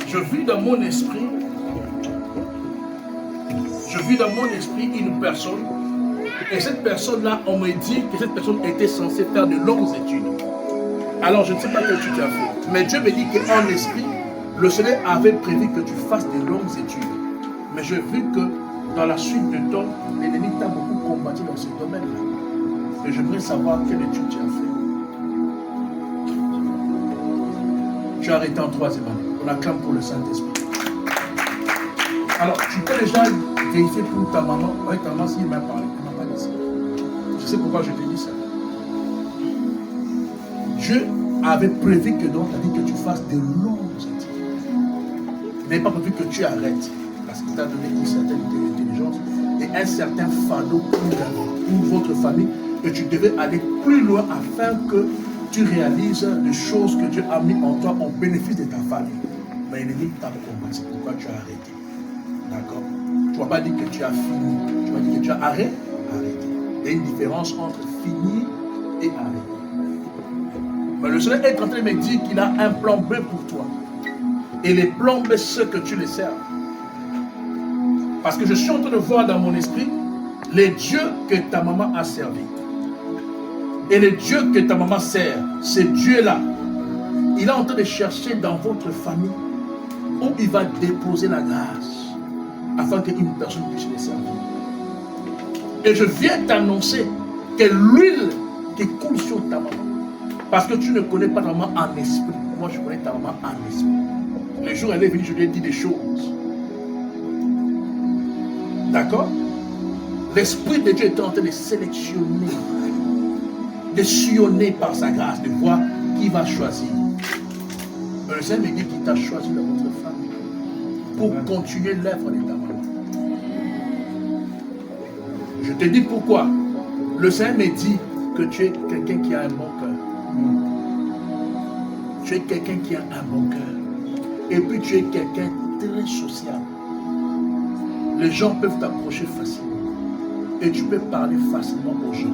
Je vis dans mon esprit une personne, et cette personne-là, on me dit que cette personne était censée faire de longues études. Alors, je ne sais pas quelle étude tu as fait, mais Dieu me dit qu'en esprit, le Seigneur avait prévu que tu fasses de longues études. Mais j'ai vu que dans la suite du temps, l'ennemi t'a beaucoup combattu dans ce domaine-là. Et j'aimerais savoir quelle étude tu as fait. Tu as arrêté en 3e année. On acclame pour le Saint-Esprit. Alors, tu peux déjà vérifier pour ta maman. Oui, ta maman, s'il m'a parlé, elle ne m'a pas dit ça. Je sais pourquoi je te dis ça. Dieu avait prévu que donc, il a dit que tu fasses de longues études. Il n'est pas prévu que tu arrêtes. Parce qu'il t'a donné une certaine intelligence et un certain fardeau pour votre famille. Et tu devais aller plus loin afin que tu réalises les choses que Dieu a mis en toi au bénéfice de ta famille. Mais l'ennemi t'a combattu. C'est pourquoi tu as arrêté. D'accord? Tu ne vas pas dire que tu as fini. Tu vas dire que tu as arrêté. Il y a une différence entre finir et arrêter. Mais le Seigneur est en train de me dire qu'il a un plan B pour toi. Et les plans B, ceux que tu les serves. Parce que je suis en train de voir dans mon esprit les dieux que ta maman a servis. Et les dieux que ta maman sert, ces dieux-là, il est en train de chercher dans votre famille où il va déposer la grâce afin qu'une personne puisse les servir. Et je viens t'annoncer que l'huile qui coule sur ta maman, parce que tu ne connais pas ta maman en esprit. Moi, je connais ta maman en esprit. Le jour où elle est venue, je lui ai dit des choses. D'accord? L'Esprit de Dieu est en train de sélectionner, de sillonner par sa grâce, de voir qui va choisir. Le Seigneur me dit qu'il t'a choisi dans votre famille pour continuer l'œuvre de ta maman. Je te dis pourquoi. Le Seigneur me dit que tu es quelqu'un qui a un bon cœur. Tu es quelqu'un qui a un bon cœur. Et puis tu es quelqu'un de très social. Les gens peuvent t'approcher facilement. Et tu peux parler facilement aux gens.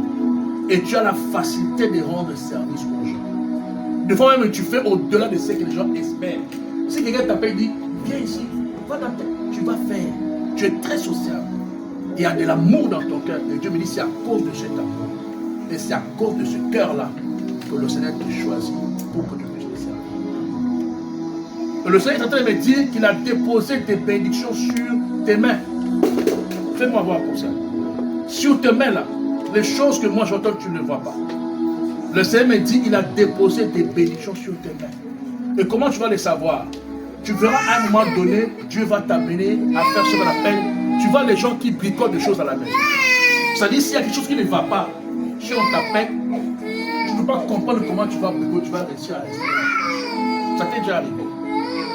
Et tu as la facilité de rendre service aux gens. Des fois même, tu fais au-delà de ce que les gens espèrent. Si quelqu'un t'appelle et dit, viens ici, va dans ta... tu vas faire. Tu es très social. Il y a de l'amour dans ton cœur. Et Dieu me dit, c'est à cause de cet amour. Et c'est à cause de ce cœur-là que le Seigneur te choisit pour que tu puisses le servir. Et le Seigneur est en train de me dire qu'il a déposé des bénédictions sur tes mains. Fais-moi voir pour ça. Sur tes mains là, les choses que moi j'entends, tu ne vois pas. Le Seigneur me dit qu'il a déposé des bénédictions sur tes mains. Et comment tu vas les savoir? Tu verras à un moment donné, Dieu va t'amener à faire ce qu'on appelle, tu vois les gens qui bricolent des choses à la maison. C'est-à-dire s'il y a quelque chose qui ne va pas, si on t'appelle, tu ne peux pas comprendre comment tu vas bricoler, tu vas réussir à rester. Ça t'est déjà arrivé.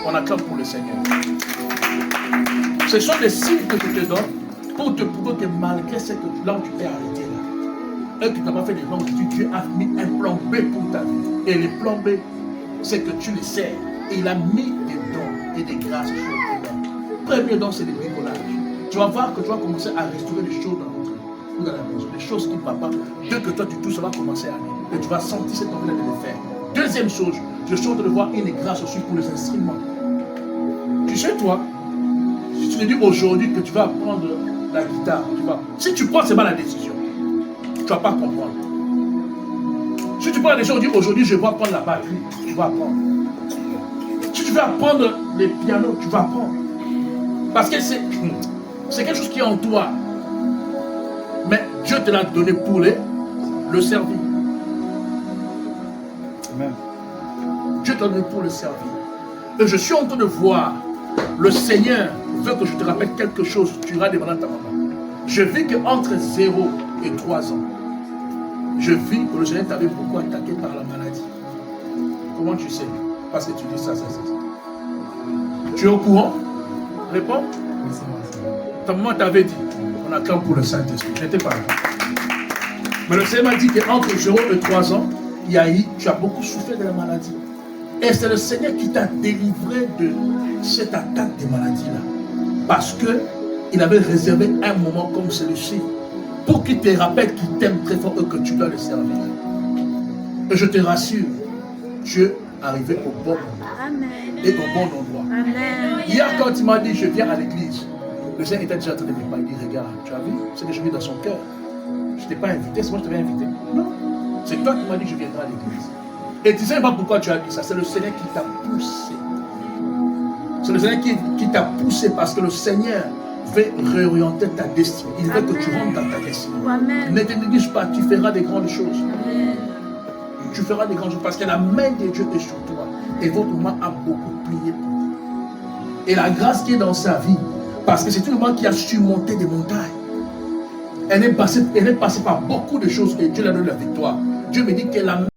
On acclame pour le Seigneur. Ce sont des signes que je te donne pour te prouver que malgré ce que là où tu t'es arrêté là, et que tu n'as pas fait des longues études, Dieu a mis un plan B pour ta vie. Et le plan B, c'est que tu les sers. Et il a mis des dons et des grâces sur tes dons. Premier don, c'est le bricolage. Tu vas voir que tu vas commencer à restaurer les choses dans votre vie, dans la maison, les choses qui ne vont pas. Dès que toi tu touches, ça va commencer à aller. Et tu vas sentir cette envie de le faire. Deuxième chose, je suis en train de voir une grâce aussi pour les instruments. Tu sais, toi, si tu te dis aujourd'hui que tu vas apprendre la guitare, si tu prends seulement la décision, tu ne vas pas comprendre. Si tu prends la décision, aujourd'hui je vais apprendre la batterie, tu vas apprendre. Si tu veux apprendre les pianos, tu vas apprendre. Parce que c'est quelque chose qui est en toi. Mais Dieu te l'a donné pour le servir. Amen. Dieu te l'a donné pour le servir. Et je suis en train de voir, le Seigneur veut que je te rappelle quelque chose. Tu iras demander à ta maman. Je vis qu'entre 0 et 3 ans, je vis que le Seigneur t'avait beaucoup attaqué par la maladie. Comment tu sais? Parce que tu dis ça. Tu es au courant? Réponds. Ta maman t'avait dit. On acclame pour le Saint-Esprit. Je n'étais pas là. Mais le Seigneur m'a dit qu'entre 0 et 3 ans, tu as beaucoup souffert de la maladie. Et c'est le Seigneur qui t'a délivré de cette attaque de maladie-là. Parce qu'il avait réservé un moment comme celui-ci pour qu'il te rappelle qu'il t'aime très fort et que tu dois le servir. Et je te rassure, Dieu est arrivé au bon moment. Amen. Et au bon endroit. Amen. Hier, quand il m'a dit, je viens à l'église, le Seigneur était déjà en train de me parler. Il dit, regarde, tu as vu ce que je mets dans son cœur. Je ne t'ai pas invité, c'est moi qui t'avais invité. Non. C'est toi qui m'as dit, je viendrai à l'église. Et tu ne sais pas pourquoi tu as dit ça. C'est le Seigneur qui t'a poussé. C'est le Seigneur qui t'a poussé parce que le Seigneur veut réorienter ta destinée. Il veut que tu rentres dans ta destinée. Amen. Ne te néglige pas, tu feras des grandes choses. Amen. Tu feras des grandes choses parce que la main de Dieu est sur toi. Et votre maman a beaucoup prié pour toi. Et la grâce qui est dans sa vie, parce que c'est une maman qui a surmonté des montagnes. Elle est passée par beaucoup de choses et Dieu lui a donné la victoire. Dieu me dit qu'elle a